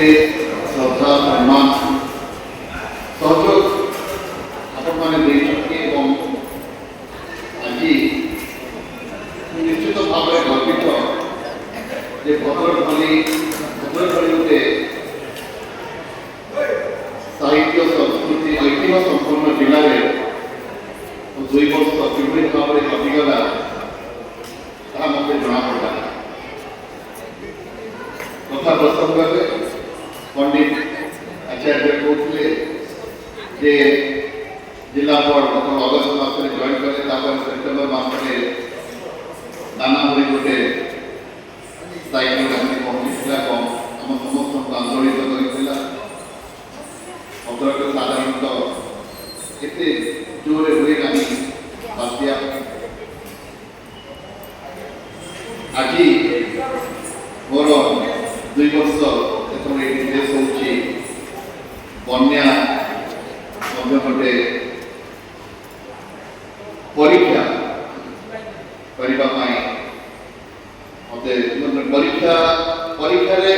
ଏତେ ଶ୍ରଦ୍ଧା ସମ୍ମାନ ସହଯୋଗ ଆପଣମାନେ ଦେଇଛନ୍ତି ଏବଂ ଆଜି ନିଶ୍ଚିତ ଭାବରେ ଗର୍ବିତ ଯେ ଭଦ୍ରକ ଭଳି ଗୋଟେ ସାହିତ୍ୟ ସଂସ୍କୃତି ଐତିହ୍ୟ ସମ୍ପନ୍ନ ଜିଲ୍ଲାରେ 2 ବର୍ଷ କିଭଳି ଭାବରେ କଟିଗଲା ତାହା ମୋତେ ଜଣାପଡ଼ିଲା। କଥା ପ୍ରସଙ୍ଗରେ ପଣ୍ଡିତ ଆଚାର୍ଯ୍ୟ କହୁଥିଲେ ଯେ ଜିଲ୍ଲାପାଳ ଗତ ଅଗଷ୍ଟ ମାସରେ ଜଏନ୍ କଲେ, ତାପରେ ସେପ୍ଟେମ୍ବର ମାସରେ ଦାନାପୁରୀ ଗୋଟେ ସାଇକେଲ ଆସି ପହଞ୍ଚିଥିଲା ଏବଂ ଆମ ସମସ୍ତଙ୍କୁ ଆନ୍ଦୋଳିତ କରିଥିଲା। ଭଦ୍ରକ ସାଧାରଣତଃ ଏତେ ଜୋରରେ ହୁଏ ନାହିଁ ବାତ୍ୟା। ଆଜି ମୋର 2 ବର୍ଷ ଯେତେବେଳେ ଏଠି ଦେଶ ହେଉଛି ବନ୍ୟା ମଧ୍ୟ ଗୋଟେ ପରୀକ୍ଷା କରିବା ପାଇଁ ମତେ ପରୀକ୍ଷାରେ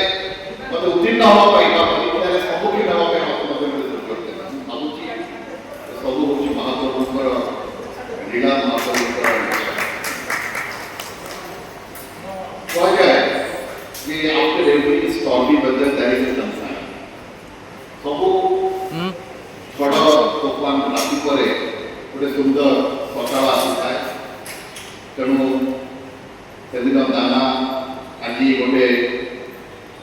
ମତେ ଉତ୍ତୀର୍ଣ୍ଣ ହେବା ପାଇଁ ବା ପରୀକ୍ଷାରେ ସମ୍ମୁଖୀନ ହେବା ପାଇଁ ମତେ ଭାବୁଛି ସବୁ ହେଉଛି ମହାପ୍ରଭୁଙ୍କର ଲୀଳା, ମହାପ୍ରଭୁଙ୍କର କୁହାଯାଏ ଯେ after every stormy weather there is a sunshine। ସବୁ ଝଡ଼ ତୋଫାନ ରାତି ପରେ ଗୋଟେ ସୁନ୍ଦର ସକାଳ ଆସିଥାଏ। ତେଣୁ ସେଦିନ ଦାନା ଆଜି ଗୋଟେ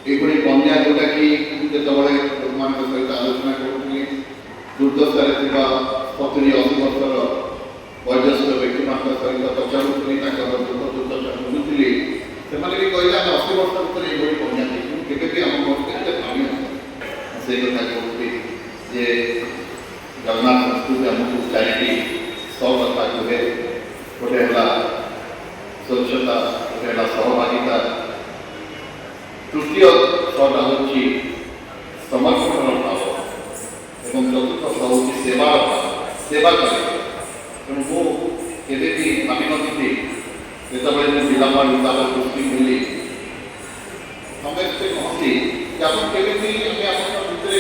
ଏଇଭଳି ବନ୍ୟା ଯୋଉଟାକି ଯେତେବେଳେ ଲୋକମାନଙ୍କ ସହିତ ଆଲୋଚନା କରୁଥିଲି, ଦୁର୍ଦ୍ଦଶାରେ ଥିବା 70-80 ବର୍ଷର ବୟୋଜ୍ୟେଷ୍ଠ ବ୍ୟକ୍ତିମାନଙ୍କ ସହିତ ପଚାରୁଥିଲି, ତାଙ୍କର ଦୁଃଖ ଦୁର୍ଦ୍ଦଶା ଶୁଣୁଥିଲି। ସେମାନେ ବି କହିଲେ ଆମେ 80 ବର୍ଷ ଭିତରେ ଏଇଭଳି ବନ୍ୟା ଦେଖିବୁ, କେବେ ବି ଆମ ଘରକୁ ଏତେ ପାଣି ସେଇ କଥା କହୁଥିଲି ଯେ ଜଗନ୍ନାଥ ସଂସ୍କୃତି ଆମକୁ 4ଟି କଥା କୁହେ। ଗୋଟେ ହେଲା ସ୍ୱଚ୍ଛତା, ଗୋଟେ ହେଲା ସହଭାଗିତା, ତୃତୀୟ ସଟା ହେଉଛି ସମର୍ପଣର ଭାବ ଏବଂ ଚତୁର୍ଥ ହେଉଛି ସେବାର ଭାବ, ସେବା କରେ। ତେଣୁ ମୁଁ କେବେ ବି ଭାବିନଥିଲି ଯେତେବେଳେ ମୁଁ ଜିଲ୍ଲାପାଳ ହିସାବରେ ଦୃଷ୍ଟି ମିଳି ସମସ୍ତେ କହନ୍ତି ଯେ ଆପଣ କେମିତି ଆମେ ଆପଣଙ୍କ ଭିତରେ